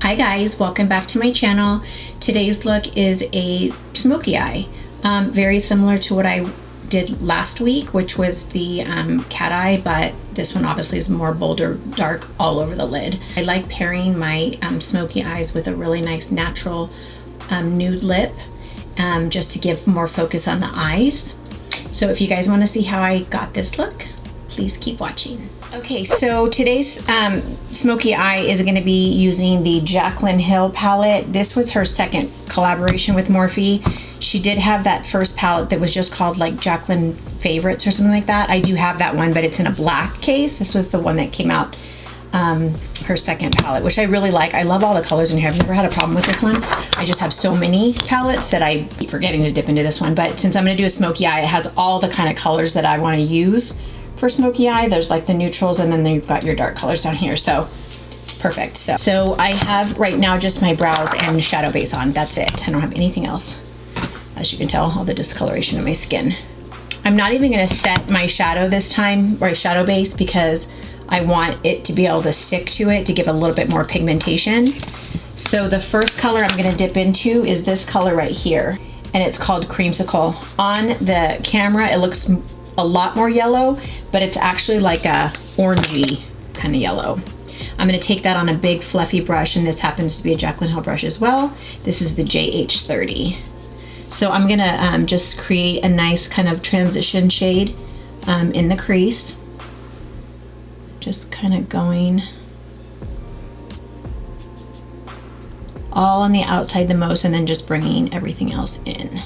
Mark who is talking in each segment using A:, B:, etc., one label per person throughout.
A: Hi guys, welcome back to my channel. Today's look is a smoky eye, very similar to what I did last week, which was the cat eye, but this one obviously is more bolder, dark all over the lid. I like pairing my smoky eyes with a really nice natural nude lip, just to give more focus on the eyes. So if you guys want to see how I got this look, please keep watching. Okay, so today's smoky eye is going to be using the Jaclyn Hill palette. This was her second collaboration with Morphe. She did have that first palette that was just called like Jaclyn Favorites or something like that. I do have that one, but it's in a black case. This was the one that came out, her second palette, which I really like. I love all the colors in here. I've never had a problem with this one. I just have so many palettes that I keep forgetting to dip into this one. But since I'm going to do a smoky eye, it has all the kind of colors that I want to use for smoky eye. There's like the neutrals, and then you've got your dark colors down here. So perfect. So I have right now just my brows and shadow base on. That's it. I don't have anything else. As you can tell, all the discoloration in my skin. I'm not even going to set my shadow this time, or shadow base, because I want it to be able to stick to it to give a little bit more pigmentation. So the first color I'm going to dip into is this color right here, and it's called Creamsicle. On the camera, it looks a lot more yellow, but it's actually like a orangey kind of yellow. I'm going to take that on a big fluffy brush, and this happens to be a Jaclyn Hill brush as well. This is the JH30. So I'm going to just create a nice kind of transition shade in the crease. Just kind of going all on the outside the most, and then just bringing everything else in.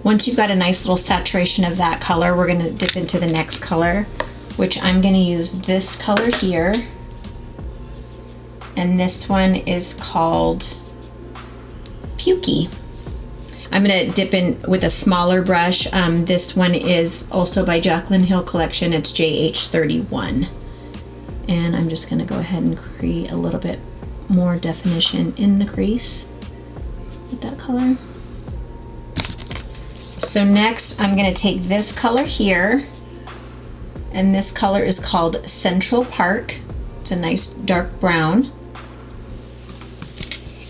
A: Once you've got a nice little saturation of that color, we're going to dip into the next color, which I'm going to use this color here. And this one is called Pukey. I'm going to dip in with a smaller brush. This one is also by Jaclyn Hill collection. It's JH31. And I'm just going to go ahead and create a little bit more definition in the crease with that color. So next I'm going to take this color here, and this color is called Central Park. It's a nice dark brown.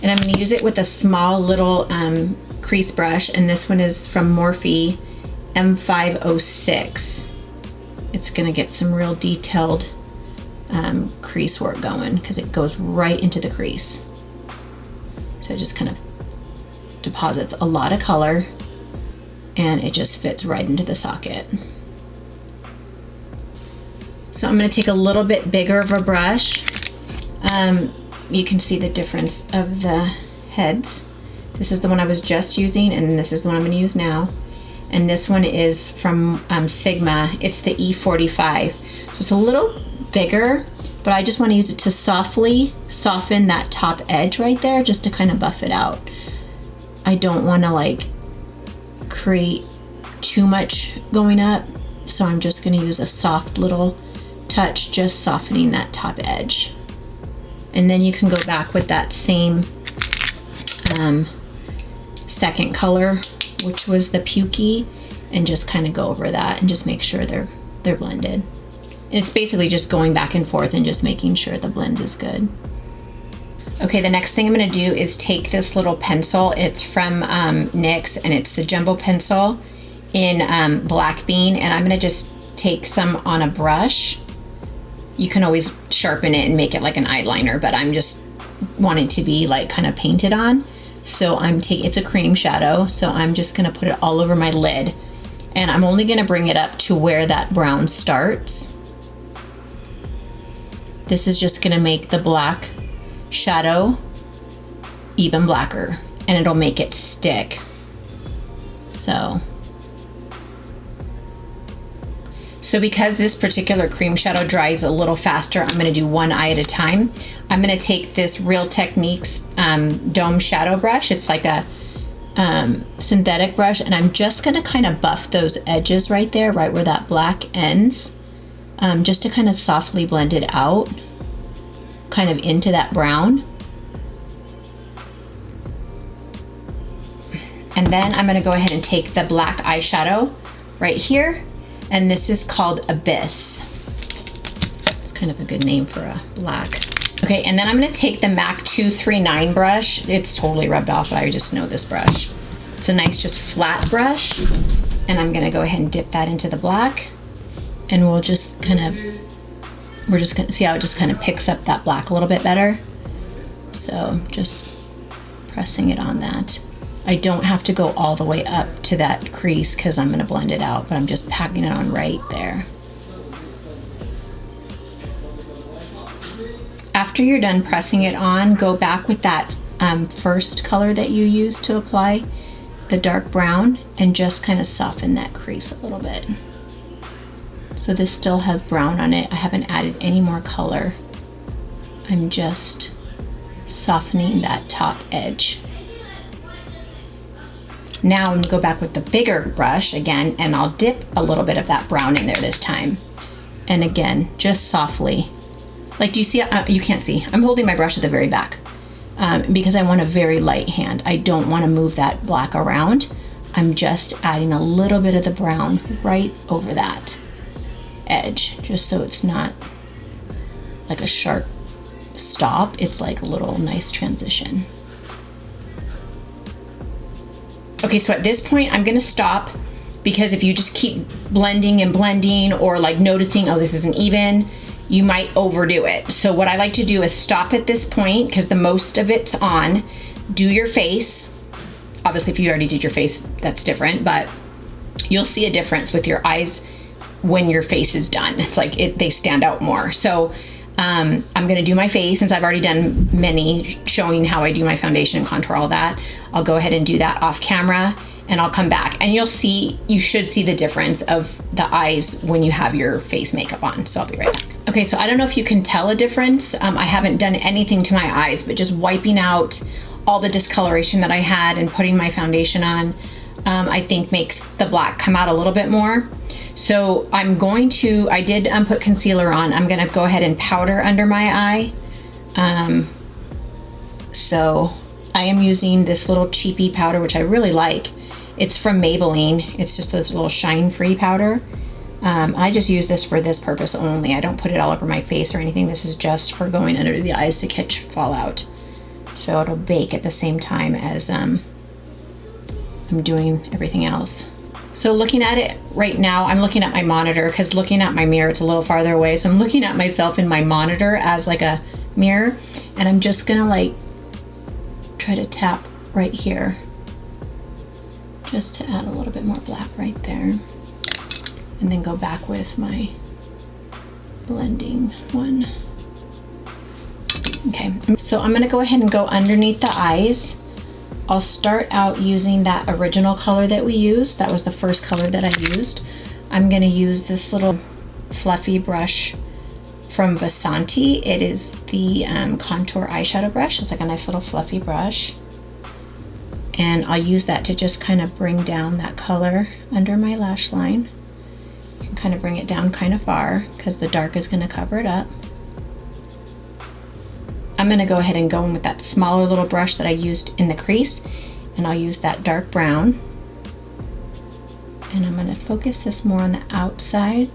A: And I'm going to use it with a small little crease brush, and this one is from Morphe M506. It's going to get some real detailed crease work going, because it goes right into the crease. So it just kind of deposits a lot of color, and it just fits right into the socket. So I'm going to take a little bit bigger of a brush. You can see the difference of the heads. This is the one I was just using, and this is the one I'm going to use now. And this one is from Sigma. It's the E45. So it's a little bigger, but I just want to use it to softly soften that top edge right there, just to kind of buff it out. I don't want to like create too much going up, so I'm just going to use a soft little touch, just softening that top edge. And then you can go back with that same second color, which was the Pukey, and just kind of go over that and just make sure they're blended. It's basically just going back and forth and just making sure the blend is good. Okay, the next thing I'm going to do is take this little pencil. It's from NYX, and it's the jumbo pencil in Black Bean, and I'm going to just take some on a brush. You can always sharpen it and make it like an eyeliner, but I'm just wanting to be like kind of painted on. So it's a cream shadow, so I'm just going to put it all over my lid, and I'm only going to bring it up to where that brown starts. This is just going to make the black shadow even blacker, and it'll make it stick. So because this particular cream shadow dries a little faster, I'm going to do one eye at a time. I'm going to take this Real Techniques Dome Shadow Brush. It's like a synthetic brush, and I'm just going to kind of buff those edges right there, right where that black ends, just to kind of softly blend it out, kind of into that brown. And then I'm going to go ahead and take the black eyeshadow right here, and this is called Abyss. It's kind of a good name for a black. Okay, and then I'm gonna take the MAC 239 brush. It's totally rubbed off, but I just know this brush. It's a nice, just flat brush. And I'm gonna go ahead and dip that into the black. And we'll just kind of, we're just gonna see how it just kind of picks up that black a little bit better. So just pressing it on that. I don't have to go all the way up to that crease because I'm gonna blend it out, but I'm just packing it on right there. After you're done pressing it on, go back with that first color that you used to apply, the dark brown, and just kind of soften that crease a little bit. So this still has brown on it. I haven't added any more color. I'm just softening that top edge. Now I'm gonna go back with the bigger brush again, and I'll dip a little bit of that brown in there this time. And again, just softly. Like, do you see? You can't see. I'm holding my brush at the very back because I want a very light hand. I don't want to move that black around. I'm just adding a little bit of the brown right over that edge, just so it's not like a sharp stop. It's like a little nice transition. Okay, so at this point, I'm gonna stop because if you just keep blending and blending or like noticing, oh, this isn't even, you might overdo it. So what I like to do is stop at this point because the most of it's on. Do your face. Obviously, if you already did your face, that's different, but you'll see a difference with your eyes when your face is done. It's like they stand out more. So I'm gonna do my face since I've already done many showing how I do my foundation and contour, all that. I'll go ahead and do that off camera and I'll come back and you should see the difference of the eyes when you have your face makeup on. So I'll be right back. Okay, so I don't know if you can tell a difference. I haven't done anything to my eyes, but just wiping out all the discoloration that I had and putting my foundation on, I think makes the black come out a little bit more. So I did put concealer on. I'm gonna go ahead and powder under my eye. So I am using this little cheapy powder, which I really like. It's from Maybelline. It's just this little shine-free powder. I just use this for this purpose only. I don't put it all over my face or anything. This is just for going under the eyes to catch fallout. So it'll bake at the same time as I'm doing everything else. So looking at it right now, I'm looking at my monitor because looking at my mirror, it's a little farther away. So I'm looking at myself in my monitor as like a mirror, and I'm just gonna like try to tap right here just to add a little bit more black right there. And then go back with my blending one. Okay, so I'm gonna go ahead and go underneath the eyes. I'll start out using that original color that we used. That was the first color that I used. I'm gonna use this little fluffy brush from Vasanti. It is the contour eyeshadow brush. It's like a nice little fluffy brush. And I'll use that to just kind of bring down that color under my lash line. You can kind of bring it down kind of far because the dark is gonna cover it up. I'm gonna go ahead and go in with that smaller little brush that I used in the crease, and I'll use that dark brown. And I'm gonna focus this more on the outside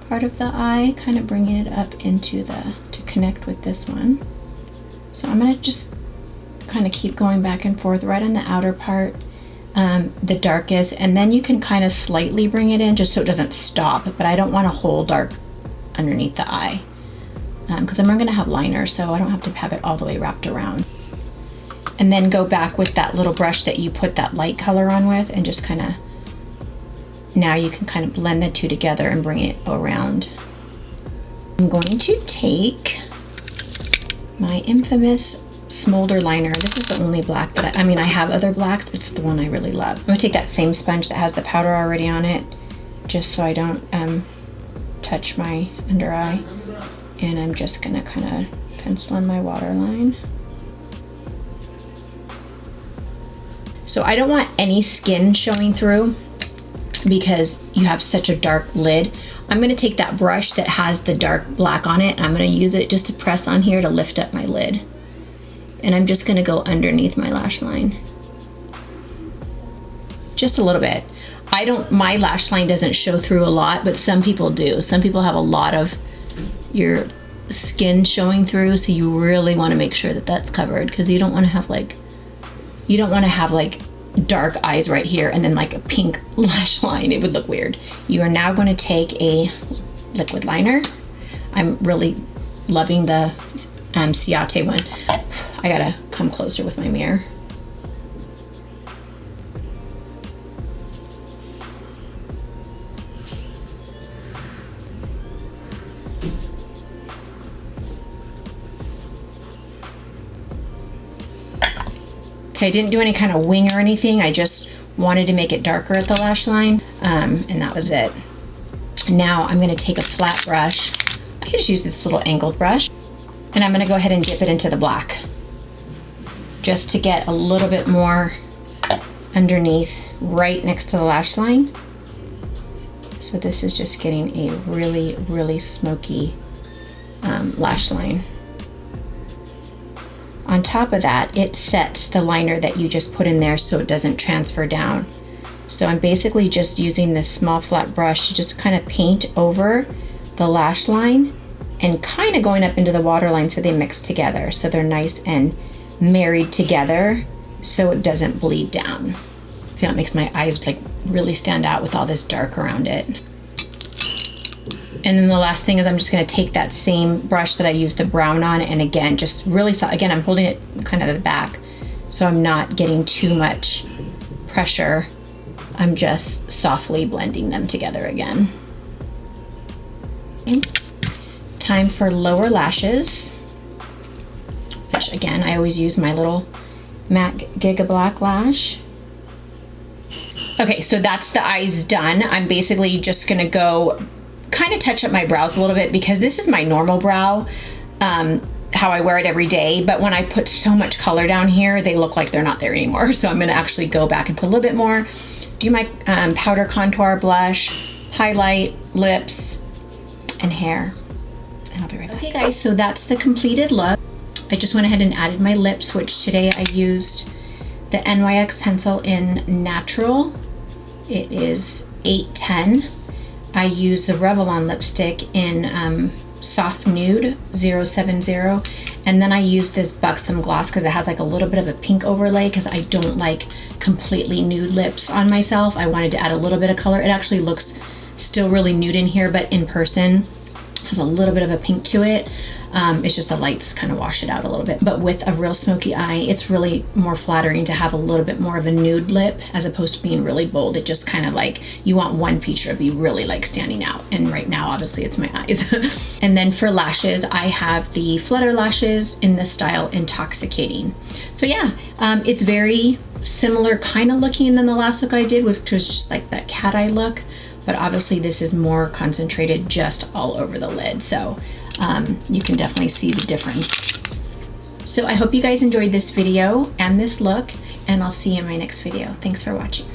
A: part of the eye, kind of bringing it up into to connect with this one. So I'm gonna just kind of keep going back and forth right on the outer part, the darkest, and then you can kind of slightly bring it in just so it doesn't stop, but I don't want a whole dark underneath the eye. Because I'm going to have liner, so I don't have to have it all the way wrapped around. And then go back with that little brush that you put that light color on with and just kind of, now you can kind of blend the two together and bring it around. I'm going to take my infamous Smolder liner. This is the only black that I mean, I have other blacks, but it's the one I really love. I'm going to take that same sponge that has the powder already on it, just so I don't touch my under eye. And I'm just gonna kind of pencil in my waterline. So I don't want any skin showing through because you have such a dark lid. I'm gonna take that brush that has the dark black on it, and I'm gonna use it just to press on here to lift up my lid. And I'm just gonna go underneath my lash line. Just a little bit. My lash line doesn't show through a lot, but some people do. Some people have a lot of your skin showing through, so you really want to make sure that that's covered, because you don't want to have like dark eyes right here and then like a pink lash line. It would look weird. You are now going to take a liquid liner. I'm really loving the Cieatè one. I gotta come closer with my mirror. Okay, I didn't do any kind of wing or anything. I just wanted to make it darker at the lash line, and that was it. Now I'm gonna take a flat brush. I just use this little angled brush, and I'm gonna go ahead and dip it into the black, just to get a little bit more underneath, right next to the lash line. So this is just getting a really, really smoky lash line. On top of that, it sets the liner that you just put in there so it doesn't transfer down. So I'm basically just using this small flat brush to just kind of paint over the lash line and kind of going up into the waterline so they mix together, so they're nice and married together so it doesn't bleed down. See how it makes my eyes like really stand out with all this dark around it. And then the last thing is I'm just going to take that same brush that I used the brown on, and again, just really again, I'm holding it kind of at the back, so I'm not getting too much pressure. I'm just softly blending them together again. Okay. Time for lower lashes, which again, I always use my little MAC Giga Black lash. Okay, so that's the eyes done. I'm basically just going to go kind of touch up my brows a little bit, because this is my normal brow, how I wear it every day, but when I put so much color down here, they look like they're not there anymore. So I'm going to actually go back and put a little bit more, do my powder contour, blush, highlight, lips, and hair, and I'll be right back. Okay guys, so that's the completed look. I just went ahead and added my lips, which today I used the NYX pencil in Natural. It is 810. I use the Revlon lipstick in Soft Nude 070, and then I use this Buxum gloss because it has like a little bit of a pink overlay, because I don't like completely nude lips on myself. I wanted to add a little bit of color. It actually looks still really nude in here, but in person has a little bit of a pink to it. It's just the lights kind of wash it out a little bit. But with a real smoky eye, it's really more flattering to have a little bit more of a nude lip as opposed to being really bold. It just kind of like, you want one feature to be really like standing out. And right now, obviously it's my eyes. And then for lashes, I have the Flutter lashes in the style Intoxicating. So yeah, it's very similar kind of looking than the last look I did, which was just like that cat eye look. But obviously this is more concentrated just all over the lid. So you can definitely see the difference. So I hope you guys enjoyed this video and this look, and I'll see you in my next video. Thanks for watching.